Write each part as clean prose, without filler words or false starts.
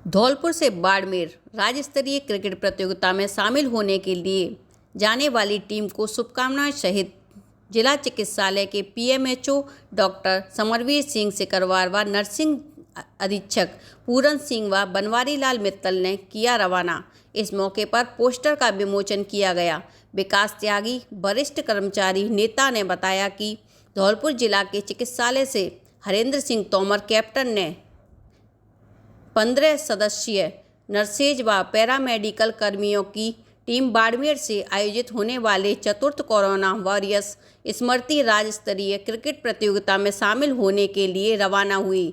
धौलपुर से बाड़मेर राज्य स्तरीय क्रिकेट प्रतियोगिता में शामिल होने के लिए जाने वाली टीम को शुभकामनाएं सहित जिला चिकित्सालय के पीएमएचओ डॉक्टर समरवीर सिंह सिकरवार व नर्सिंग अधीक्षक पूरन सिंह व बनवारी लाल मित्तल ने किया रवाना। इस मौके पर पोस्टर का विमोचन किया गया। विकास त्यागी वरिष्ठ कर्मचारी नेता ने बताया कि धौलपुर जिला के चिकित्सालय से हरेंद्र सिंह तोमर कैप्टन ने 15 सदस्यीय नर्सेज व पैरामेडिकल कर्मियों की टीम बाड़मेर से आयोजित होने वाले चतुर्थ कोरोना वॉरियर्स स्मृति राज्य स्तरीय क्रिकेट प्रतियोगिता में शामिल होने के लिए रवाना हुई।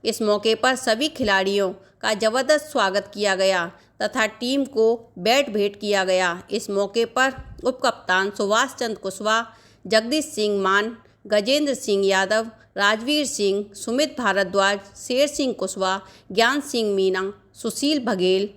इस मौके पर सभी खिलाड़ियों का जबरदस्त स्वागत किया गया तथा टीम को बैट भेंट किया गया। इस मौके पर उपकप्तान सुभाष चंद्र कुशवाहा, जगदीश सिंह मान, गजेंद्र सिंह यादव, राजवीर सिंह, सुमित भारद्वाज, शेर सिंह कुशवाहा, ज्ञान सिंह मीना, सुशील बघेल,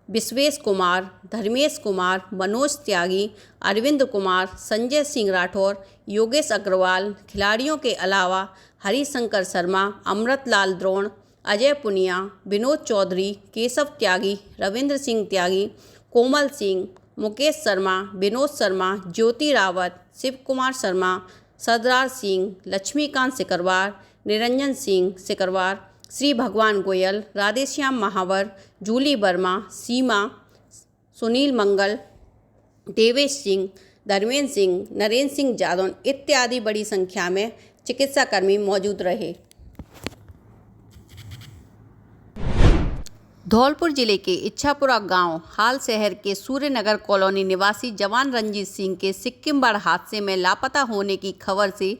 विश्वेश कुमार, धर्मेश कुमार, मनोज त्यागी, अरविंद कुमार, संजय सिंह राठौर, योगेश अग्रवाल, खिलाड़ियों के अलावा हरिशंकर शर्मा, अमृतलाल द्रोण, अजय पुनिया, विनोद चौधरी, केशव त्यागी, रविंद्र सिंह त्यागी, कोमल सिंह, मुकेश शर्मा, विनोद शर्मा, ज्योति रावत, शिव कुमार शर्मा, सरदार सिंह, लक्ष्मीकांत सिकरवार, निरंजन सिंह सिकरवार, श्री भगवान गोयल, राधेश्याम महावर, जूली वर्मा, सीमा, सुनील मंगल, देवेश सिंह, धर्मेंद्र सिंह, नरेंद्र सिंह जादौन इत्यादि बड़ी संख्या में चिकित्साकर्मी मौजूद रहे। धौलपुर जिले के इच्छापुरा गांव हाल शहर के सूर्यनगर कॉलोनी निवासी जवान रंजीत सिंह के सिक्किम बाढ़ हादसे में लापता होने की खबर से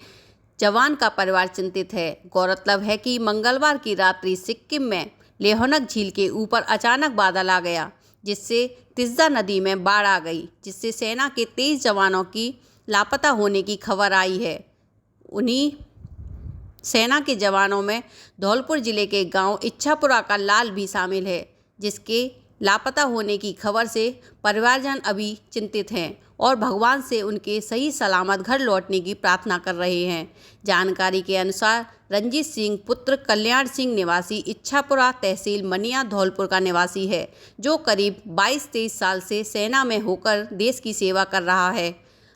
जवान का परिवार चिंतित है। गौरतलब है कि मंगलवार की रात्रि सिक्किम में लेहोनक झील के ऊपर अचानक बादल आ गया, जिससे तिस्दा नदी में बाढ़ आ गई, जिससे सेना के 23 जवानों की लापता होने की खबर आई है। उन्हीं सेना के जवानों में धौलपुर जिले के गांव इच्छापुरा का लाल भी शामिल है, जिसके लापता होने की खबर से परिवारजन अभी चिंतित हैं और भगवान से उनके सही सलामत घर लौटने की प्रार्थना कर रहे हैं। जानकारी के अनुसार रंजीत सिंह पुत्र कल्याण सिंह निवासी इच्छापुरा तहसील मनिया धौलपुर का निवासी है, जो करीब 22-23 साल से सेना में होकर देश की सेवा कर रहा है।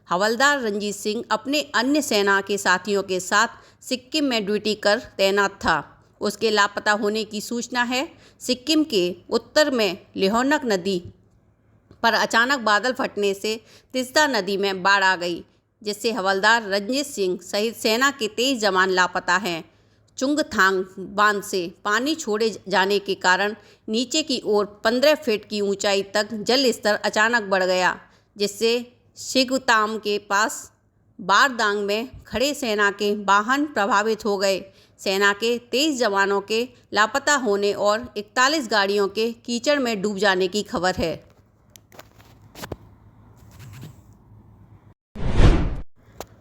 हवलदार रंजीत सिंह अपने अन्य सेना के साथियों के साथ सिक्किम में ड्यूटी कर तैनात था। उसके लापता होने की सूचना है। सिक्किम के उत्तर में लेहोनक नदी पर अचानक बादल फटने से तिस्दा नदी में बाढ़ आ गई, जिससे हवलदार रंजीत सिंह सहित सेना के 23 जवान लापता हैं। चुंगथांग बांध से पानी छोड़े जाने के कारण नीचे की ओर 15 फीट की ऊंचाई तक जल स्तर अचानक बढ़ गया, जिससे शिगुताम के पास बारदांग में खड़े सेना के वाहन प्रभावित हो गए। सेना के 23 जवानों के लापता होने और 41 गाड़ियों के कीचड़ में डूब जाने की खबर है।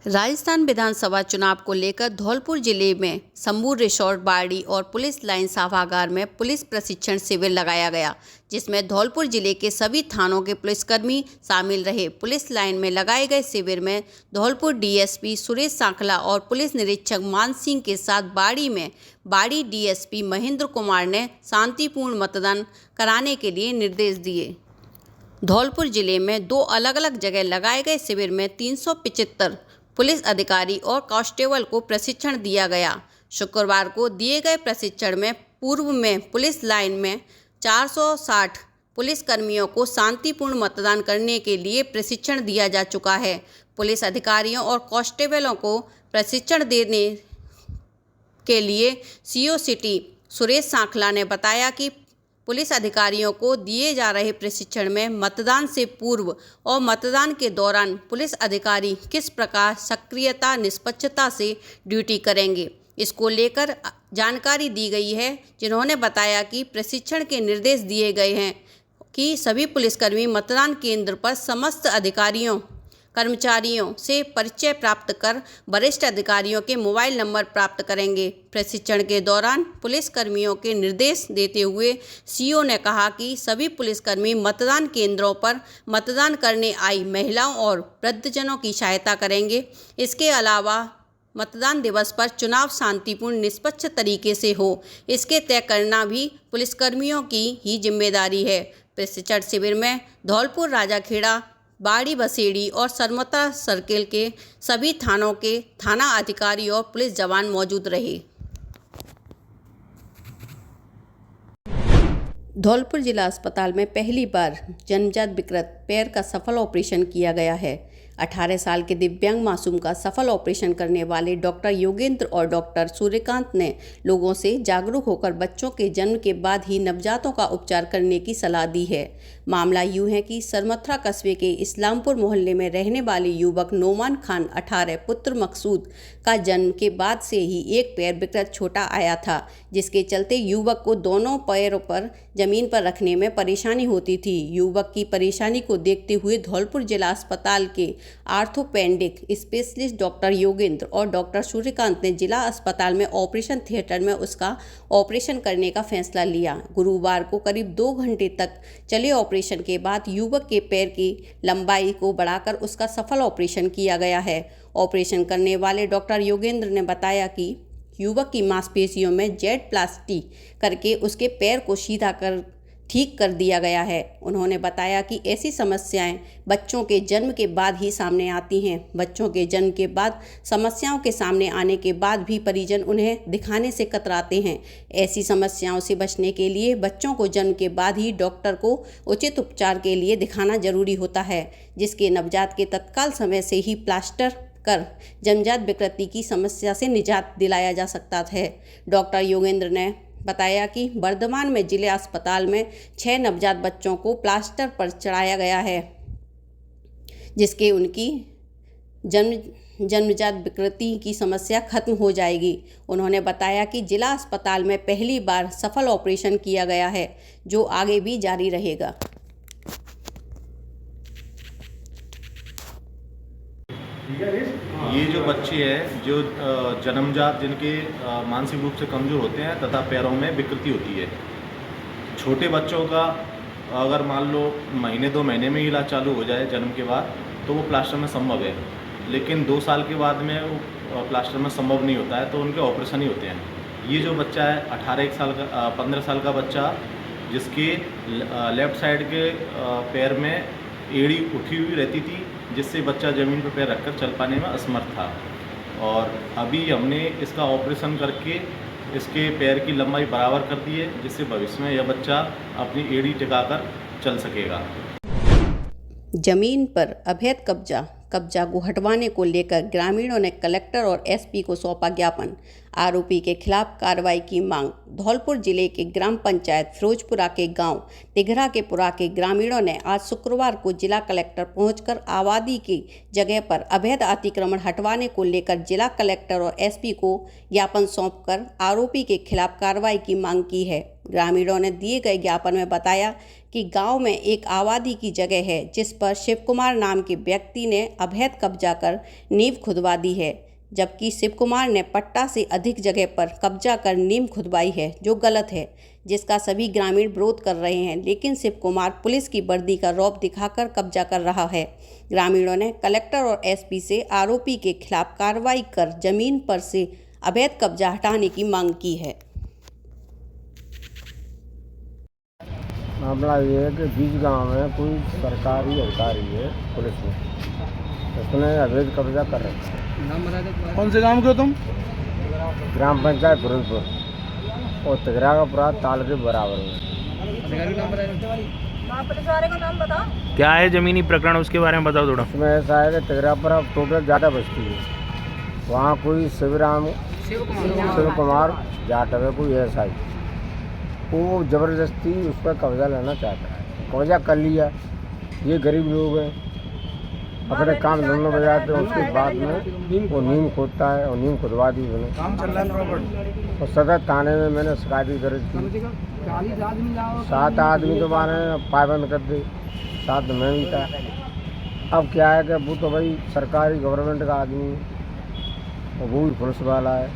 राजस्थान विधानसभा चुनाव को लेकर धौलपुर जिले में शंभू रिसोर्ट बाड़ी और पुलिस लाइन सभागार में पुलिस प्रशिक्षण शिविर लगाया गया, जिसमें धौलपुर जिले के सभी थानों के पुलिसकर्मी शामिल रहे। पुलिस लाइन में लगाए गए शिविर में धौलपुर डीएसपी सुरेश सांखला और पुलिस निरीक्षक मान सिंह के साथ बाड़ी में बाड़ी डीएसपी महेंद्र कुमार ने शांतिपूर्ण मतदान कराने के लिए निर्देश दिए। धौलपुर जिले में 2 अलग अलग जगह लगाए गए शिविर में 375 पुलिस अधिकारी और कांस्टेबल को प्रशिक्षण दिया गया। शुक्रवार को दिए गए प्रशिक्षण में पूर्व में पुलिस लाइन में 460 पुलिसकर्मियों को शांतिपूर्ण मतदान करने के लिए प्रशिक्षण दिया जा चुका है। पुलिस अधिकारियों और कांस्टेबलों को प्रशिक्षण देने के लिए सीओ सिटी सुरेश सांखला ने बताया कि पुलिस अधिकारियों को दिए जा रहे प्रशिक्षण में मतदान से पूर्व और मतदान के दौरान पुलिस अधिकारी किस प्रकार सक्रियता निष्पक्षता से ड्यूटी करेंगे, इसको लेकर जानकारी दी गई है। जिन्होंने बताया कि प्रशिक्षण के निर्देश दिए गए हैं कि सभी पुलिसकर्मी मतदान केंद्र पर समस्त अधिकारियों कर्मचारियों से परिचय प्राप्त कर वरिष्ठ अधिकारियों के मोबाइल नंबर प्राप्त करेंगे। प्रशिक्षण के दौरान पुलिसकर्मियों के निर्देश देते हुए सीओ ने कहा कि सभी पुलिसकर्मी मतदान केंद्रों पर मतदान करने आई महिलाओं और वृद्धजनों की सहायता करेंगे। इसके अलावा मतदान दिवस पर चुनाव शांतिपूर्ण निष्पक्ष तरीके से हो, इसके तय करना भी पुलिसकर्मियों की ही जिम्मेदारी है। प्रशिक्षण शिविर में धौलपुर, राजाखेड़ा, बाड़ी बसेड़ी और सरमता सर्किल के सभी थानों के थाना अधिकारी और पुलिस जवान मौजूद रहे। धौलपुर जिला अस्पताल में पहली बार जन्मजात विकृत पैर का सफल ऑपरेशन किया गया है। 18 साल के दिव्यांग मासूम का सफल ऑपरेशन करने वाले डॉक्टर योगेंद्र और डॉक्टर सूर्यकांत ने लोगों से जागरूक होकर बच्चों के जन्म के बाद ही नवजातों का उपचार करने की सलाह दी है। मामला यूं है कि सरमथरा कस्बे के इस्लामपुर मोहल्ले में रहने वाले युवक नोमान खान 18 पुत्र मकसूद का जन्म के बाद से ही एक पैर विकृत छोटा आया था, जिसके चलते युवक को दोनों पैरों पर जमीन पर रखने में परेशानी होती थी। युवक की परेशानी को देखते हुए धौलपुर जिला अस्पताल के आर्थोपेडिक स्पेशलिस्ट डॉक्टर योगेंद्र और डॉक्टर सूर्यकांत ने जिला अस्पताल में ऑपरेशन थिएटर में उसका ऑपरेशन करने का फैसला लिया। गुरुवार को करीब 2 घंटे तक चले ऑपरेशन के बाद युवक के पैर की लंबाई को बढ़ाकर उसका सफल ऑपरेशन किया गया है। ऑपरेशन करने वाले डॉक्टर योगेंद्र ने बताया कि युवक की मांसपेशियों में जेड प्लास्टी करके उसके पैर को सीधा कर ठीक कर दिया गया है। उन्होंने बताया कि ऐसी समस्याएं बच्चों के जन्म के बाद ही सामने आती हैं। बच्चों के जन्म के बाद समस्याओं के सामने आने के बाद भी परिजन उन्हें दिखाने से कतराते हैं। ऐसी समस्याओं से बचने के लिए बच्चों को जन्म के बाद ही डॉक्टर को उचित उपचार के लिए दिखाना जरूरी होता है, जिसके नवजात के तत्काल समय से ही प्लास्टर कर जन्मजात विकृति की समस्या से निजात दिलाया जा सकता है। डॉक्टर योगेंद्र ने बताया कि वर्तमान में जिले अस्पताल में 6 नवजात बच्चों को प्लास्टर पर चढ़ाया गया है, जिसके उनकी जन्मजात विकृति की समस्या खत्म हो जाएगी। उन्होंने बताया कि जिला अस्पताल में पहली बार सफल ऑपरेशन किया गया है, जो आगे भी जारी रहेगा। ये जो बच्चे हैं जो जन्मजात जिनके मानसिक रूप से कमज़ोर होते हैं तथा पैरों में विकृति होती है, छोटे बच्चों का अगर मान लो महीने 2 महीने में इलाज चालू हो जाए जन्म के बाद तो वो प्लास्टर में संभव है, लेकिन 2 साल के बाद में वो प्लास्टर में संभव नहीं होता है, तो उनके ऑपरेशन ही होते हैं। ये जो बच्चा है 15 साल का बच्चा, जिसके लेफ़्ट साइड के पैर में एड़ी उठी हुई रहती थी, जिससे बच्चा ज़मीन पर पैर रखकर चल पाने में असमर्थ था, और अभी हमने इसका ऑपरेशन करके इसके पैर की लंबाई बराबर कर दी है, जिससे भविष्य में यह बच्चा अपनी एड़ी टिकाकर चल सकेगा। जमीन पर अवैध कब्जा को हटवाने को लेकर ग्रामीणों ने कलेक्टर और एसपी को सौंपा ज्ञापन। आरोपी के खिलाफ कार्रवाई की मांग। धौलपुर जिले के ग्राम पंचायत फिरोजपुरा के गांव तिघरा के पुरा के ग्रामीणों ने आज शुक्रवार को जिला कलेक्टर पहुंचकर आबादी की जगह पर अवैध अतिक्रमण हटवाने को लेकर जिला कलेक्टर और एसपी को ज्ञापन सौंपकर आरोपी के खिलाफ कार्रवाई की मांग की है। ग्रामीणों ने दिए गए ज्ञापन में बताया कि गांव में एक आबादी की जगह है, जिस पर शिव कुमार नाम के व्यक्ति ने अवैध कब्जा कर नींव खुदवा दी है, जबकि शिव कुमार ने पट्टा से अधिक जगह पर कब्जा कर नींव खुदवाई है, जो गलत है, जिसका सभी ग्रामीण विरोध कर रहे हैं। लेकिन शिव कुमार पुलिस की वर्दी का रौब दिखाकर कब्जा कर रहा है। ग्रामीणों ने कलेक्टर और एसपी से आरोपी के खिलाफ कार्रवाई कर जमीन पर से अवैध कब्जा हटाने की मांग की है। मामला ये है कि बीच गांव में कोई सरकारी अधिकारी है, पुलिस में, उसने अवैध कब्जा कर रखा है। कौन से गांव के हो तुम? ग्राम पंचायत फिरोजपुर और तिघरा का पुरा ताल के बराबर में। क्या है जमीनी प्रकरण, उसके बारे में बताओ थोड़ा। उसमें ऐसा है कि तिघरा पर अब टोटल ज़्यादा बस्ती है, वहाँ कोई शिव कुमार जाट है, कोई ऐसा ही, वो ज़बरदस्ती उस पर कब्जा लेना चाहता है। कब्जा कर लिया, ये गरीब लोग हैं, अपने काम धंधों में जाते हैं, उसके बाद में वो नींव खोदता है, और नींव खुदवा दी उन्होंने। काम चल रहा है प्रॉपर्टी। और सदर थाने में मैंने शिकायत दर्ज की। 7 आदमी तो माने पाबंद कर दी, 7 में भी था। अब क्या है कि वो तो भाई सरकारी गवर्नमेंट का आदमी है, और वो भी पुलिस वाला है,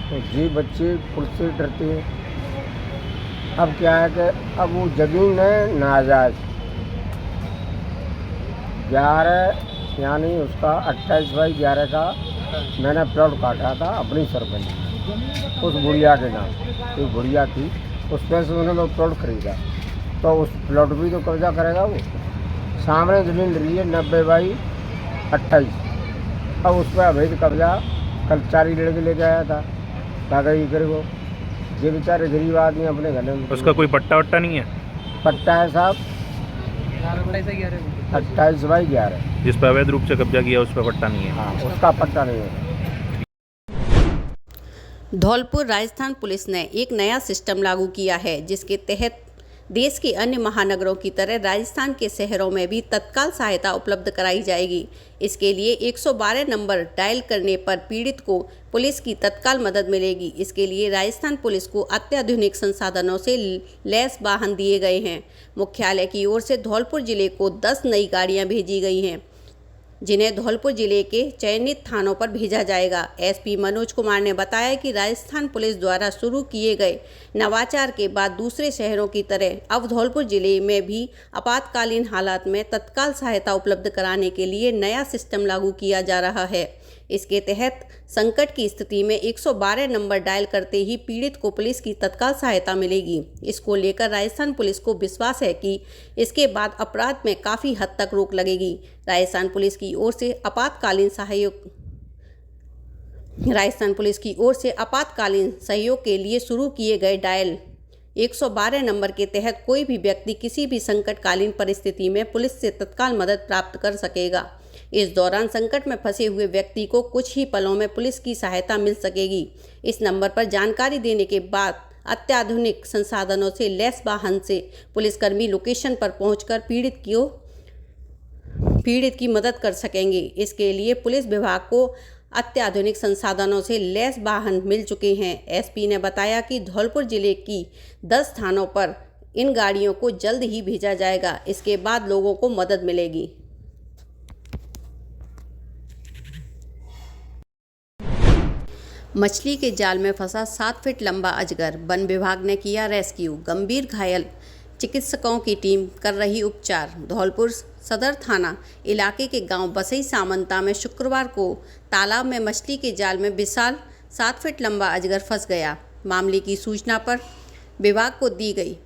तो ये बच्चे पुलिस से डरते हैं। अब क्या है कि अब वो जमीन है नाजायज 11 यानी उसका 28/11 का मैंने प्लॉट काटा था अपनी सरपंच उस बुढ़िया के नाम। एक बुढ़िया थी, उस पैसे से उन्होंने प्लॉट खरीदा, तो उस प्लॉट भी तो कब्जा करेगा वो। सामने ज़मीन ली है 90/28। अब उस पर अवैध कब्जा कल 4 लड़के लेके आया था, कागज ही करे वो। ये बेचारे गरीब आदमी अपने घर में। उसका कोई पट्टा वट्टा नहीं है? पट्टा है साहब 28/11। जिस पर अवैध रूप से कब्जा किया उस पर पट्टा नहीं है? हाँ, उसका पट्टा नहीं है। धौलपुर राजस्थान पुलिस ने एक नया सिस्टम लागू किया है, जिसके तहत देश के अन्य महानगरों की तरह राजस्थान के शहरों में भी तत्काल सहायता उपलब्ध कराई जाएगी। इसके लिए 112 नंबर डायल करने पर पीड़ित को पुलिस की तत्काल मदद मिलेगी। इसके लिए राजस्थान पुलिस को अत्याधुनिक संसाधनों से लैस वाहन दिए गए हैं। मुख्यालय की ओर से धौलपुर जिले को 10 नई गाड़ियां भेजी गई हैं, जिन्हें धौलपुर जिले के चयनित थानों पर भेजा जाएगा। एसपी मनोज कुमार ने बताया कि राजस्थान पुलिस द्वारा शुरू किए गए नवाचार के बाद दूसरे शहरों की तरह अब धौलपुर जिले में भी आपातकालीन हालात में तत्काल सहायता उपलब्ध कराने के लिए नया सिस्टम लागू किया जा रहा है। इसके तहत संकट की स्थिति में 112 नंबर डायल करते ही पीड़ित को पुलिस की तत्काल सहायता मिलेगी। इसको लेकर राजस्थान पुलिस को विश्वास है कि इसके बाद अपराध में काफ़ी हद तक रोक लगेगी। राजस्थान पुलिस की ओर से आपातकालीन सहयोग के लिए शुरू किए गए डायल 112 नंबर के तहत कोई भी व्यक्ति किसी भी संकटकालीन परिस्थिति में पुलिस से तत्काल मदद प्राप्त कर सकेगा। इस दौरान संकट में फंसे हुए व्यक्ति को कुछ ही पलों में पुलिस की सहायता मिल सकेगी। इस नंबर पर जानकारी देने के बाद अत्याधुनिक संसाधनों से लैस वाहन से पुलिसकर्मी लोकेशन पर पहुंचकर पीड़ित की मदद कर सकेंगे। इसके लिए पुलिस विभाग को अत्याधुनिक संसाधनों से लैस वाहन मिल चुके हैं। एसपी ने बताया कि धौलपुर जिले की 10 थानों पर इन गाड़ियों को जल्द ही भेजा जाएगा। इसके बाद लोगों को मदद मिलेगी। मछली के जाल में फंसा 7 फीट लंबा अजगर, वन विभाग ने किया रेस्क्यू। गंभीर घायल चिकित्सकों की टीम कर रही उपचार। धौलपुर सदर थाना इलाके के गांव बसई सामंता में शुक्रवार को तालाब में मछली के जाल में विशाल 7 फीट लंबा अजगर फंस गया। मामले की सूचना पर विभाग को दी गई।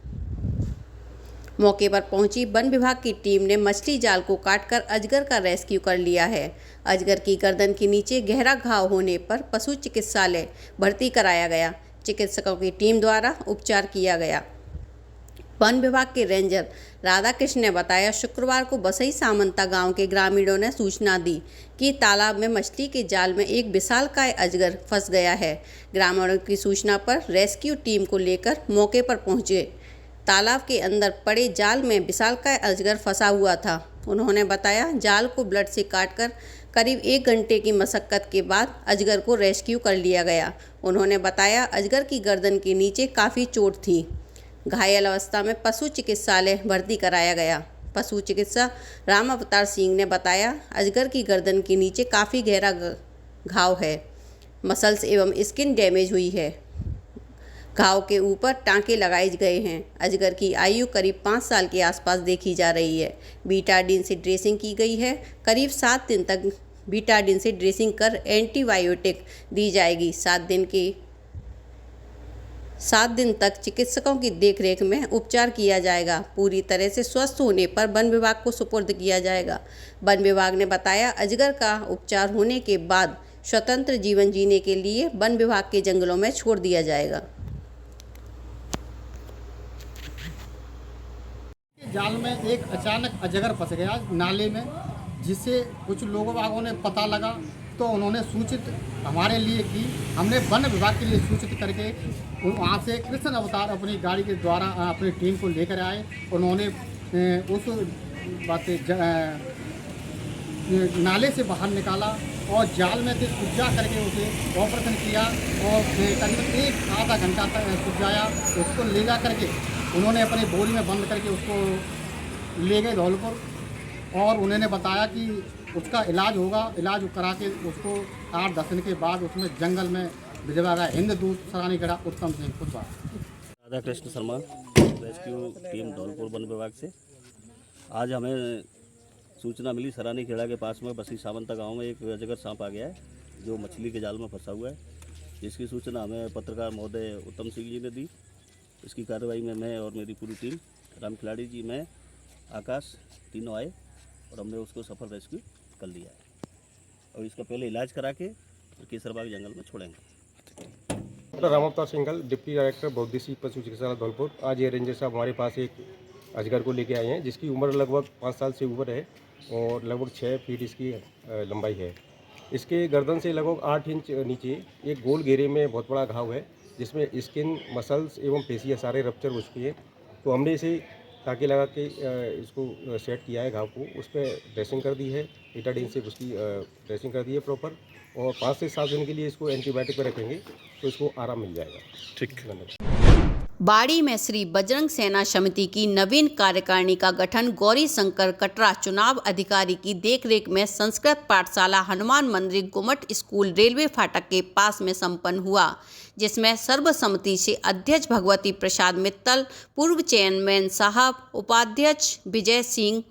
मौके पर पहुंची वन विभाग की टीम ने मछली जाल को काटकर अजगर का रेस्क्यू कर लिया है। अजगर की गर्दन के नीचे गहरा घाव होने पर पशु चिकित्सालय भर्ती कराया गया। चिकित्सकों की टीम द्वारा उपचार किया गया। वन विभाग के रेंजर राधाकृष्ण ने बताया, शुक्रवार को बसई सामंता गांव के ग्रामीणों ने सूचना दी कि तालाब में मछली के जाल में एक विशालकाय अजगर फंस गया है। ग्रामीणों की सूचना पर रेस्क्यू टीम को लेकर मौके पर पहुंचे। तालाब के अंदर पड़े जाल में विशालकाय अजगर फंसा हुआ था। उन्होंने बताया, जाल को ब्लड से काटकर करीब 1 घंटे की मशक्कत के बाद अजगर को रेस्क्यू कर लिया गया। उन्होंने बताया, अजगर की गर्दन के नीचे काफ़ी चोट थी। घायल अवस्था में पशु चिकित्सालय भर्ती कराया गया। पशु चिकित्सा राम अवतार सिंह ने बताया, अजगर की गर्दन के नीचे काफ़ी गहरा घाव है। मसल्स एवं स्किन डैमेज हुई है। घाव के ऊपर टांके लगाए गए हैं। अजगर की आयु करीब 5 साल के आसपास देखी जा रही है। बीटाडीन से ड्रेसिंग की गई है। करीब 7 दिन तक बीटाडीन से ड्रेसिंग कर एंटीबायोटिक दी जाएगी। 7 दिन तक चिकित्सकों की देखरेख में उपचार किया जाएगा। पूरी तरह से स्वस्थ होने पर वन विभाग को सुपुर्द किया जाएगा। वन विभाग ने बताया, अजगर का उपचार होने के बाद स्वतंत्र जीवन जीने के लिए वन विभाग के जंगलों में छोड़ दिया जाएगा। जाल में एक अचानक अजगर फंस गया नाले में, जिससे कुछ लोगों ने पता लगा तो उन्होंने सूचित हमारे लिए की। हमने वन विभाग के लिए सूचित करके वहाँ से कृष्ण अवतार अपनी गाड़ी के द्वारा अपनी टीम को लेकर आए। उन्होंने उस नाले से बाहर निकाला और जाल में से सुलझा करके उसे ऑपरेशन किया और करीब 1-आधा घंटा तक सुलझाया। उसको ले जा करके उन्होंने अपने बोरी में बंद करके उसको ले गए धौलपुर और उन्होंने बताया कि उसका इलाज होगा। इलाज करा के उसको 8-10 दिन के बाद उसमें जंगल में भिजवा गया। हिंददूत सरानीगढ़ उत्तम सिंह खुदवा। Radhakrishna Sharma, rescue team Dholpur one विभाग से। आज हमें सूचना मिली सरानीखेड़ा के पास में बसी सामंता गांव में एक अजगर सांप आ गया है। जो मछली के जाल में फंसा हुआ है, जिसकी सूचना हमें पत्रकार महोदय उत्तम सिंह जी ने दी। इसकी कार्रवाई में मैं और मेरी पूरी टीम, राम खिलाड़ी जी, मैं, आकाश, तीनों आए और हमने उसको सफल रेस्क्यू कर लिया है और इसका पहले इलाज करा के केसरबाग जंगल में छोड़ेंगे। डॉक्टर रामावतार सिंघल, डिप्टी डायरेक्टर बहुउद्देशीय पशु चिकित्सालय धौलपुर। आज ये रेंजर साहब हमारे पास एक अजगर को लेके आए हैं जिसकी उम्र लगभग 5 साल से ऊपर है और लगभग 6 फीट इसकी लंबाई है। इसके गर्दन से लगभग 8 इंच नीचे एक गोल घेरे में बहुत बड़ा घाव है जिसमें स्किन, मसल्स एवं पेशियाँ सारे रप्चर हो चुकी हैं। तो हमने इसे टाँके लगा के इसको सेट किया है, घाव को उस पर ड्रेसिंग कर दी है, बीटाडीन से उसकी ड्रेसिंग कर दी है प्रॉपर, और 5 से 7 दिन के लिए इसको एंटीबायोटिक पर रखेंगे तो इसको आराम मिल जाएगा। ठीक। बाड़ी में श्री बजरंग सेना समिति की नवीन कार्यकारिणी का गठन गौरी शंकर कटरा चुनाव अधिकारी की देखरेख में संस्कृत पाठशाला हनुमान मंदिर गुमट स्कूल रेलवे फाटक के पास में संपन्न हुआ, जिसमें सर्वसम्मति से अध्यक्ष भगवती प्रसाद मित्तल, पूर्व चेयरमैन साहब, उपाध्यक्ष विजय सिंह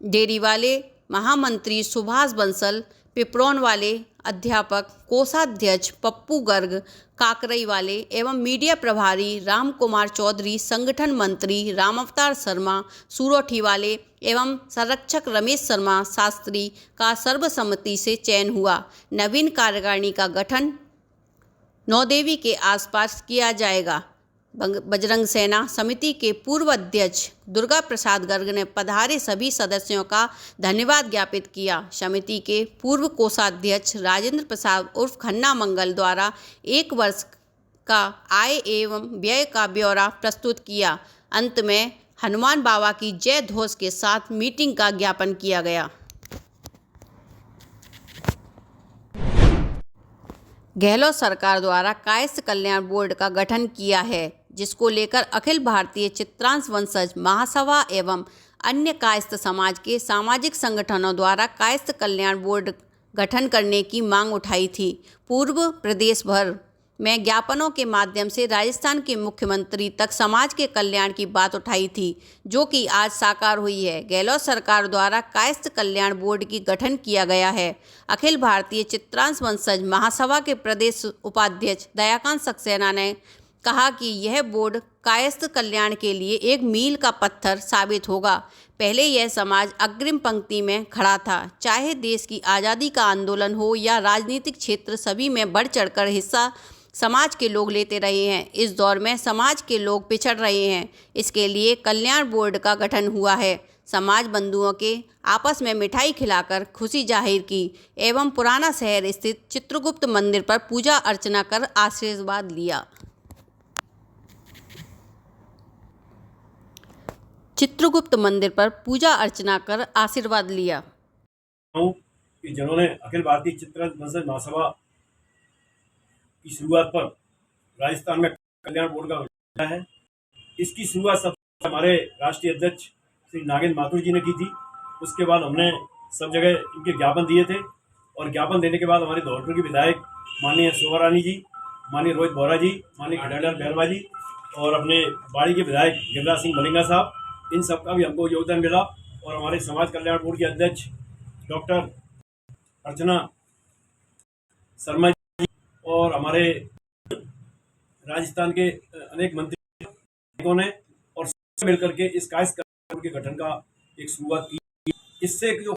डेरीवाले, महामंत्री सुभाष बंसल, पिपरौन वाले, अध्यापक, कोषाध्यक्ष पप्पू गर्ग काकरई वाले एवं मीडिया प्रभारी राम कुमार चौधरी, संगठन मंत्री रामावतार शर्मा सूरोठी वाले एवं संरक्षक रमेश शर्मा शास्त्री का सर्वसम्मति से चयन हुआ। नवीन कार्यकारिणी का गठन नौदेवी के आसपास किया जाएगा। बजरंग सेना समिति के पूर्व अध्यक्ष दुर्गा प्रसाद गर्ग ने पधारे सभी सदस्यों का धन्यवाद ज्ञापित किया। समिति के पूर्व कोषाध्यक्ष राजेंद्र प्रसाद उर्फ खन्ना मंगल द्वारा 1 वर्ष का आय एवं व्यय का ब्यौरा प्रस्तुत किया। अंत में हनुमान बाबा की जय घोष के साथ मीटिंग का ज्ञापन किया गया। गहलोत सरकार द्वारा कायस्थ कल्याण बोर्ड का गठन किया है, जिसको लेकर अखिल भारतीय चित्रांश वंशज महासभा एवं अन्य कायस्थ समाज के सामाजिक संगठनों द्वारा कायस्थ कल्याण बोर्ड गठन करने की मांग उठाई थी। पूर्व प्रदेश भर में ज्ञापनों के माध्यम से राजस्थान के मुख्यमंत्री तक समाज के कल्याण की बात उठाई थी, जो कि आज साकार हुई है। गहलोत सरकार द्वारा कायस्थ कल्याण बोर्ड की गठन किया गया है। अखिल भारतीय चित्रांश वंशज महासभा के प्रदेश उपाध्यक्ष दयाकांत सक्सेना ने कहा कि यह बोर्ड कायस्थ कल्याण के लिए एक मील का पत्थर साबित होगा। पहले यह समाज अग्रिम पंक्ति में खड़ा था, चाहे देश की आज़ादी का आंदोलन हो या राजनीतिक क्षेत्र, सभी में बढ़ चढ़कर हिस्सा समाज के लोग लेते रहे हैं। इस दौर में समाज के लोग पिछड़ रहे हैं, इसके लिए कल्याण बोर्ड का गठन हुआ है। समाज बंधुओं के आपस में मिठाई खिलाकर खुशी जाहिर की एवं पुराना शहर स्थित चित्रगुप्त मंदिर पर पूजा अर्चना कर आशीर्वाद लिया। चित्रगुप्त मंदिर पर पूजा अर्चना कर आशीर्वाद लिया। कि जिन्होंने अखिल भारतीय चित्रांश वंशज महासभा की शुरुआत पर राजस्थान में कल्याण बोर्ड का गठन किया है। इसकी शुरुआत सबसे हमारे राष्ट्रीय अध्यक्ष श्री नागेंद्र माथुर जी ने की थी। उसके बाद हमने सब जगह इनके ज्ञापन दिए थे और ज्ञापन देने के बाद हमारे धौलपुर की विधायक माननीय शोभा रानी जी, माननीय रोहित बोहरा जी, माननीय खिलाड़ीलाल बैरवा जी और अपने बाड़ी के विधायक गिरिराज सिंह मलिंगा साहब, इन सब का भी हमको योगदान मिला। और हमारे समाज कल्याण बोर्ड के अध्यक्ष डॉक्टर अर्चना शर्मा जी और हमारे राजस्थान के अनेक मंत्रियों ने और मिलकर के इस कायस्थ कल्याण बोर्ड के गठन का एक शुरुआत की। इससे जो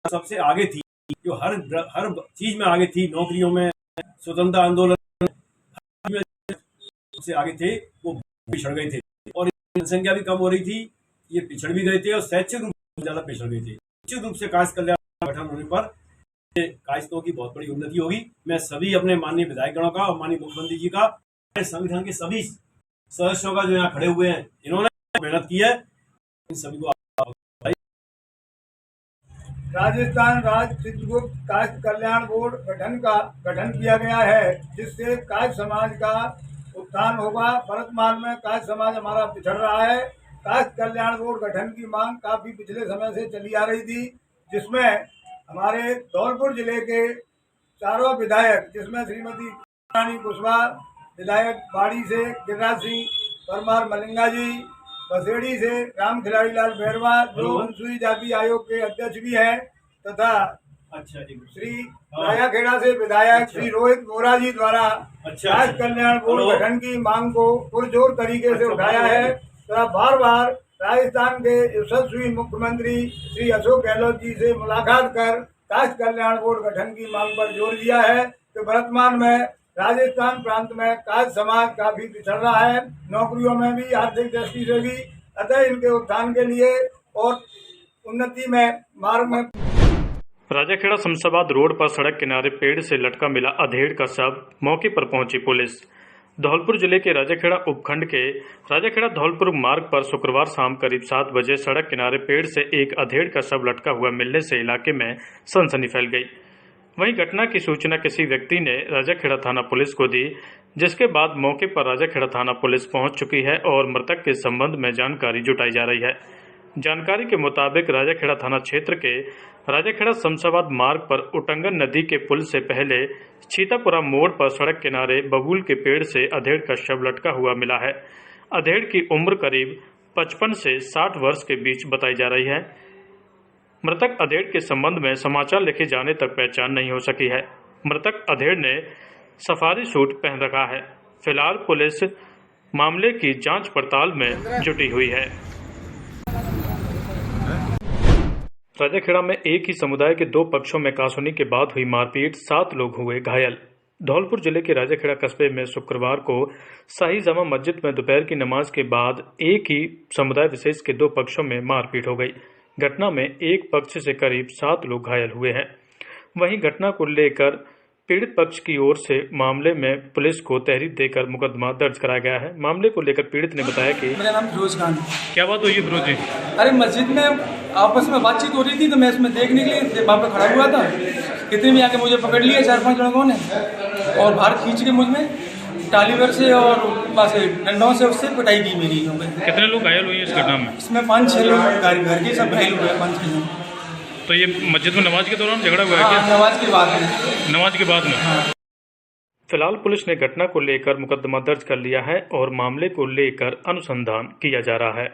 सबसे आगे थी, जो हर चीज में आगे थी, नौकरियों में, स्वतंत्रता आंदोलन से आगे थे, वो पिछड़ गए थे और जनसंख्या भी कम हो रही थी, ये पिछड़ भी गए थे और शैक्षिक रूप से ज़्यादा पिछड़ गए थे। निश्चित रूप से कायस्थ कल्याण गठन होने पर कायस्थों की बहुत बड़ी उन्नति होगी। मैं सभी अपने माननीय विधायकगणों का और माननीय मुख्यमंत्री जी का, संगठन के सभी सदस्यों का जो यहाँ खड़े हुए हैं, इन्होंने मेहनत की है, इन सभी को राजस्थान राज्य चित्रगुप्त कायस्थ कल्याण बोर्ड गठन किया गया है, जिससे कायस्थ समाज का उत्थान होगा। वर्तमान में कायस्थ समाज हमारा पिछड़ रहा है। कायस्थ कल्याण बोर्ड गठन की मांग काफी पिछले समय से चली आ रही थी, जिसमें हमारे धौलपुर जिले के चारों विधायक, जिसमें श्रीमती रानी कुशवाहा विधायक बाड़ी से, गिरिराज सिंह परमार मलिंगा जी, बसेड़ी से राम खिलाड़ीलाल बैरवा जो अनुसूचित जाति आयोग के अध्यक्ष भी हैं, तथा अच्छा जी। श्री रायाखेड़ा से विधायक श्री रोहित बोरा जी द्वारा कायस्थ कल्याण बोर्ड गठन की मांग को पुरजोर तरीके से उठाया है तथा बार बार राजस्थान के यशस्वी मुख्यमंत्री श्री अशोक गहलोत जी से मुलाकात कर कायस्थ कल्याण बोर्ड गठन की मांग पर जोर दिया है कि वर्तमान में राजस्थान प्रांत में कायस्थ समाज काफी पिछड़ रहा है, नौकरियों में भी, आर्थिक दृष्टि से भी। अतः इनके उत्थान के लिए और उन्नति में मार्ग में राजाखेड़ा शमशाबाद रोड पर सड़क किनारे पेड़ से लटका मिला अधेड़ का शव, मौके पर पहुंची पुलिस। धौलपुर जिले के राजाखेड़ा उपखंड के राजाखेड़ा धौलपुर मार्ग पर शुक्रवार शाम करीब 7 बजे सड़क किनारे पेड़ से एक अधेड़ का शव लटका हुआ मिलने से इलाके में सनसनी फैल गई। वहीं घटना की सूचना किसी व्यक्ति ने राजाखेड़ा थाना पुलिस को दी, जिसके बाद मौके पर राजाखेड़ा थाना पुलिस पहुंच चुकी है और मृतक के संबंध में जानकारी जुटाई जा रही है। जानकारी के मुताबिक राजाखेड़ा थाना क्षेत्र के राजाखेड़ा शमशाबाद मार्ग पर उटंगन नदी के पुल से पहले छीतापुरा मोड़ पर सड़क किनारे बबूल के पेड़ से अधेड़ का शव लटका हुआ मिला है। अधेड़ की उम्र करीब 55 से 60 वर्ष के बीच बताई जा रही है। मृतक अधेड़ के संबंध में समाचार लिखे जाने तक पहचान नहीं हो सकी है। मृतक अधेड़ ने सफारी सूट पहन रखा है। फिलहाल पुलिस मामले की जांच पड़ताल में जुटी हुई है। राजाखेड़ा में एक ही समुदाय के 2 पक्षों में कासुनी के बाद हुई मारपीट, 7 लोग हुए घायल। धौलपुर जिले के राजाखेड़ा कस्बे में शुक्रवार को शाही जामा मस्जिद में दोपहर की नमाज के बाद एक ही समुदाय विशेष के 2 पक्षों में मारपीट हो गई। घटना में एक पक्ष से करीब 7 लोग घायल हुए हैं। वहीं घटना को लेकर पीड़ित पक्ष की ओर से मामले में पुलिस को तहरीर देकर मुकदमा दर्ज कराया गया है। मामले को लेकर पीड़ित ने बताया कि मेरा नाम फिरोज खान। क्या बात हुई फिरोज जी? अरे मस्जिद में आपस में बातचीत हो रही थी तो मैं इसमें देखने के लिए वहाँ पे खड़ा हुआ था। कितने भी आके मुझे पकड़ लिया 4-5 लड़कों ने और बाहर खींच के मुझ में टालीवर से और बस डंडों से उससे पिटाई की मेरी। कितने लोग घायल हुए इस घटना में? इसमें 5-6 लोग घर के सब घायल हुए, 5-6 लोग। तो ये मस्जिद में नमाज के दौरान झगड़ा हुआ है क्या? नमाज के बाद में। नमाज के बाद में। फिलहाल पुलिस ने घटना को लेकर मुकदमा दर्ज कर लिया है और मामले को लेकर अनुसंधान किया जा रहा है।